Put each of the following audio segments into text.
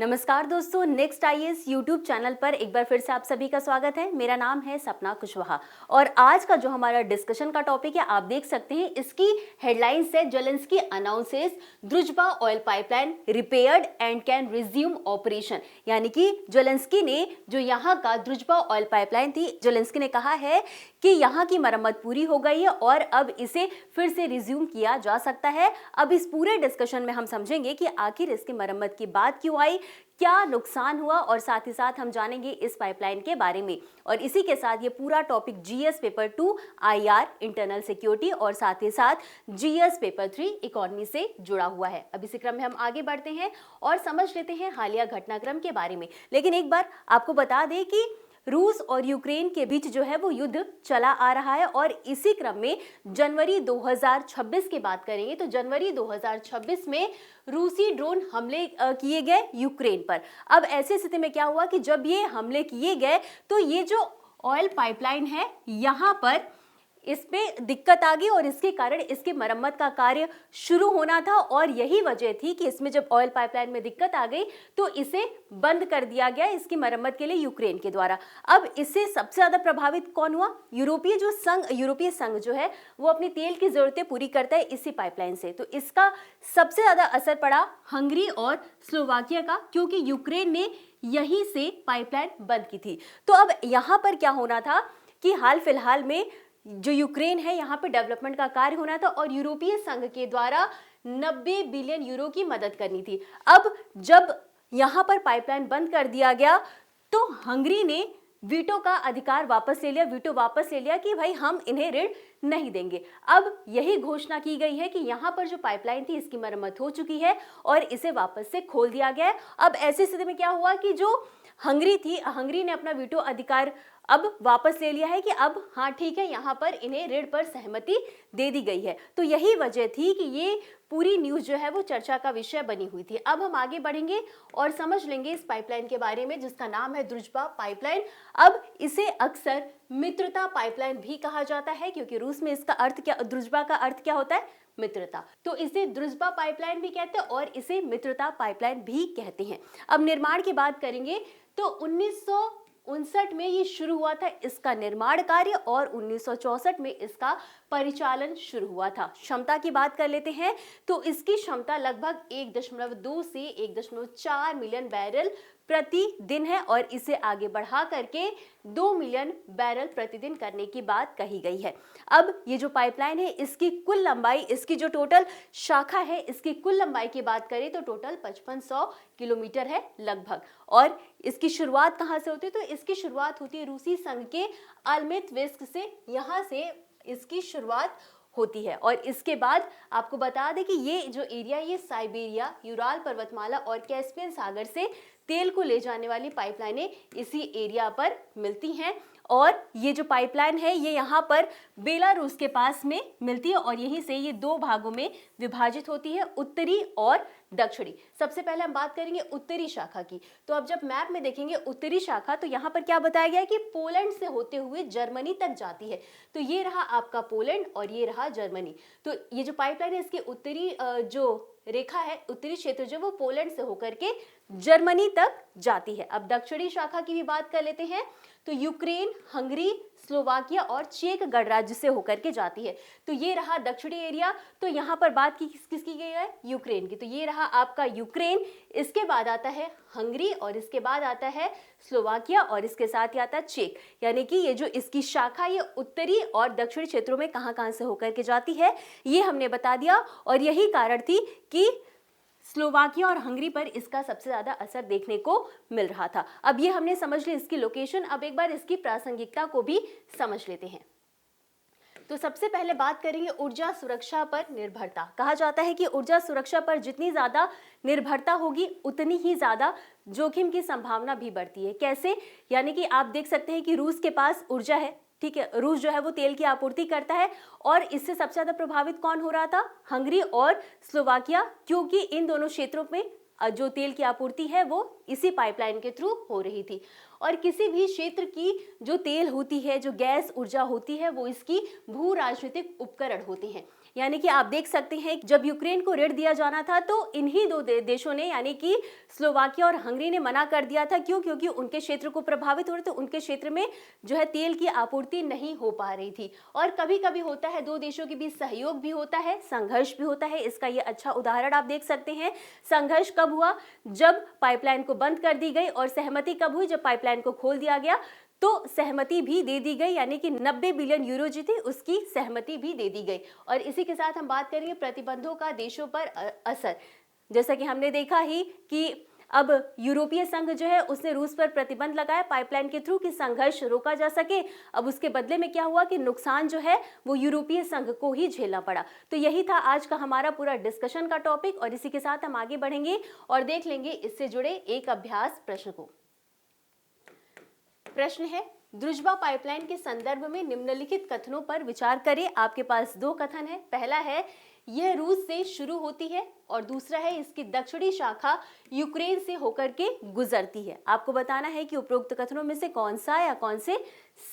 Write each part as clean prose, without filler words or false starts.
नमस्कार दोस्तों, next IAS YouTube channel पर एक बार फिर से आप सभी का स्वागत है। मेरा नाम है सपना कुशवाहा और आज का जो हमारा डिस्कशन का टॉपिक है, आप देख सकते हैं इसकी हेडलाइंस है Zelensky announces Druzhba oil pipeline repaired and can resume operation. यानी कि जेलेंस्की ने जो यहाँ का द्रुजबा ऑयल पाइपलाइन थी, जेलेंस्की ने कहा है कि यहाँ की मरम्मत पूरी हो गई है और अब इसे फिर से रिज्यूम किया जा सकता है। अब इस पूरे डिस्कशन में हम समझेंगे कि आखिर इसकी मरम्मत की बात क्यों आई, क्या नुकसान हुआ और साथ ही साथ हम जानेंगे इस पाइपलाइन के बारे में। और इसी के साथ ये पूरा topic GS paper 2 IR internal security और साथ ही साथ जीएस पेपर 3 इकोनॉमी से जुड़ा हुआ है। अब इसी क्रम में हम आगे बढ़ते हैं और समझ लेते हैं हालिया घटनाक्रम के बारे में। लेकिन एक बार आपको बता दें कि रूस और यूक्रेन के बीच जो है वो युद्ध चला आ रहा है और इसी क्रम में जनवरी 2026 की बात करेंगे तो जनवरी 2026 में रूसी ड्रोन हमले किए गए यूक्रेन पर। अब ऐसी स्थिति में क्या हुआ कि जब ये हमले किए गए तो ये जो ऑयल पाइपलाइन है यहाँ पर इसमें दिक्कत आ गई और इसके कारण इसकी मरम्मत का कार्य शुरू होना था और यही वजह थी कि इसमें जब ऑयल पाइपलाइन में दिक्कत आ गई तो इसे बंद कर दिया गया इसकी मरम्मत के लिए यूक्रेन के द्वारा। अब इससे सबसे ज्यादा प्रभावित कौन हुआ? यूरोपीय संघ जो है वो अपनी तेल की जरूरतें पूरी करता है इसी पाइपलाइन से। तो इसका सबसे ज्यादा असर पड़ा हंगरी और स्लोवाकिया का, क्योंकि यूक्रेन ने यहीं से पाइपलाइन बंद की थी। तो अब यहाँ पर क्या होना था कि हाल फिलहाल में जो यूक्रेन है यहाँ पे डेवलपमेंट का कार्य होना था और यूरोपीय संघ के द्वारा 90 बिलियन यूरो की मदद करनी थी। अब जब यहाँ पर पाइपलाइन बंद कर दिया गया तो हंगरी ने वीटो का अधिकार वापस ले लिया, वीटो वापस ले लिया कि भाई हम इन्हें ऋण नहीं देंगे। अब यही घोषणा की गई है कि यहाँ पर जो पाइपलाइन थी इसकी मरम्मत हो चुकी है और इसे वापस से खोल दिया गया है। अब ऐसी स्थिति में क्या हुआ कि जो हंगरी ने अपना वीटो अधिकार अब वापस ले लिया है कि अब हाँ ठीक है, यहाँ पर इन्हें ऋण पर सहमति दे दी गई है। तो यही वजह थी कि ये पूरी न्यूज जो है वो चर्चा का विषय बनी हुई थी। अब हम आगे बढ़ेंगे और समझ लेंगे इस पाइपलाइन के बारे में जिसका नाम है द्रुजबा पाइपलाइन। अब इसे अक्सर मित्रता पाइपलाइन भी कहा जाता है क्योंकि रूस में इसका अर्थ क्या, द्रुजबा का अर्थ क्या होता है? मित्रता। तो इसे द्रुजबा पाइपलाइन भी कहते हैं और इसे मित्रता पाइपलाइन भी कहते हैं। अब निर्माण की बात करेंगे तो 1959 में ये शुरू हुआ था इसका निर्माण कार्य और 1964 में इसका परिचालन शुरू हुआ था। क्षमता की बात कर लेते हैं तो इसकी क्षमता लगभग 1.2 से 1.4 मिलियन बैरल प्रतिदिन है और इसे आगे बढ़ा करके 2 मिलियन बैरल प्रतिदिन करने की बात कही गई है। अब ये जो पाइपलाइन है इसकी कुल लंबाई, इसकी जो टोटल शाखा है इसकी कुल लंबाई की बात करें तो टोटल 5500 किलोमीटर है लगभग। और इसकी शुरुआत कहाँ से होती है? तो इसकी शुरुआत होती है रूसी संघ के अल्मेतवेस्क से, यहाँ से इसकी शुरुआत होती है। और इसके बाद आपको बता दें कि ये जो एरिया, ये साइबेरिया, यूराल पर्वतमाला और कैस्पियन सागर से तेल को ले जाने वाली पाइपलाइनें इसी एरिया पर मिलती हैं। और ये जो पाइपलाइन है ये यहाँ पर बेलारूस के पास में मिलती है और यहीं से ये 2 भागों में विभाजित होती है, उत्तरी और दक्षिणी। सबसे पहले हम बात करेंगे उत्तरी शाखा की। तो अब जब मैप में देखेंगे उत्तरी शाखा तो यहाँ पर क्या बताया गया है कि पोलैंड से होते हुए जर्मनी तक जाती है। तो ये रहा आपका पोलैंड और ये रहा जर्मनी। तो ये जो पाइपलाइन है इसके उत्तरी जो रेखा है, उत्तरी क्षेत्र जो वो पोलैंड से होकर के जर्मनी तक जाती है। अब दक्षिणी शाखा की भी बात कर लेते हैं तो यूक्रेन, हंगरी, स्लोवाकिया और चेक गणराज्य से होकर के जाती है। तो ये रहा दक्षिणी एरिया। तो यहाँ पर बात किसकी गई है? यूक्रेन की। तो ये रहा आपका यूक्रेन, इसके बाद आता है हंगरी और इसके बाद आता है स्लोवाकिया और इसके साथ ही आता है चेक। यानी कि ये जो इसकी शाखा ये उत्तरी और दक्षिणी क्षेत्रों में कहाँ से होकर के जाती है ये हमने बता दिया। और यही कारण थी कि स्लोवाकिया और हंगरी पर इसका सबसे ज्यादा असर देखने को मिल रहा था। अब ये हमने समझ ली इसकी लोकेशन। अब एक बार इसकी प्रासंगिकता को भी समझ लेते हैं। तो सबसे पहले बात करेंगे ऊर्जा सुरक्षा पर निर्भरता। कहा जाता है कि ऊर्जा सुरक्षा पर जितनी ज्यादा निर्भरता होगी उतनी ही ज्यादा जोखिम की संभावना भी बढ़ती है। कैसे? यानी कि आप देख सकते हैं कि रूस के पास ऊर्जा है, ठीक है, रूस जो है वो तेल की आपूर्ति करता है और इससे सबसे ज्यादा प्रभावित कौन हो रहा था? हंगरी और स्लोवाकिया, क्योंकि इन दोनों क्षेत्रों में जो तेल की आपूर्ति है वो इसी पाइपलाइन के थ्रू हो रही थी। और किसी भी क्षेत्र की जो तेल होती है, जो गैस ऊर्जा होती है, वो इसकी भू राजनीतिक उपकरण होते हैं। यानी कि आप देख सकते हैं जब यूक्रेन को ऋण दिया जाना था तो इन्हीं दो देशों ने यानी कि स्लोवाकिया और हंगरी ने मना कर दिया था। क्यों? क्योंकि उनके क्षेत्र को प्रभावित हो रहे थे, उनके क्षेत्र में जो है तेल की आपूर्ति नहीं हो पा रही थी। और कभी कभी होता है दो देशों के बीच सहयोग भी होता है, संघर्ष भी होता है। इसका ये अच्छा उदाहरण आप देख सकते हैं। संघर्ष कब हुआ? जब पाइपलाइन को बंद कर दी गई। और सहमति कब हुई? जब पाइपलाइन को खोल दिया गया तो सहमति भी दे दी गई, यानी कि 90 बिलियन यूरो जी थी, उसकी सहमति भी दे दी गई। और इसी के साथ हम बात करेंगे प्रतिबंधों का देशों पर असर। जैसा कि हमने देखा ही कि अब यूरोपीय संघ जो है उसने रूस पर प्रतिबंध लगाया पाइपलाइन के थ्रू कि संघर्ष रोका जा सके। अब उसके बदले में क्या हुआ कि नुकसान जो है वो यूरोपीय संघ को ही झेलना पड़ा। तो यही था आज का हमारा पूरा डिस्कशन का टॉपिक और इसी के साथ हम आगे बढ़ेंगे और देख लेंगे इससे जुड़े एक अभ्यास प्रश्न को। प्रश्न है, द्रुजबा पाइपलाइन के संदर्भ में निम्नलिखित कथनों पर विचार करें। आपके पास दो कथन है। पहला है यह रूस से शुरू होती है और दूसरा है इसकी दक्षिणी शाखा यूक्रेन से होकर के गुजरती है। आपको बताना है कि उपरोक्त कथनों में से कौन सा या कौन से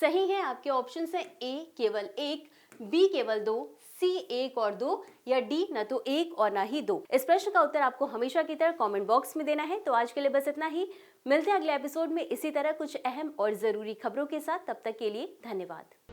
सही है। आपके ऑप्शन है ए केवल एक, बी केवल दो, सी एक और दो या डी न तो एक और ना ही दो। इस प्रश्न का उत्तर आपको हमेशा की तरह कमेंट बॉक्स में देना है। तो आज के लिए बस इतना ही। मिलते हैं अगले एपिसोड में इसी तरह कुछ अहम और जरूरी खबरों के साथ। तब तक के लिए धन्यवाद।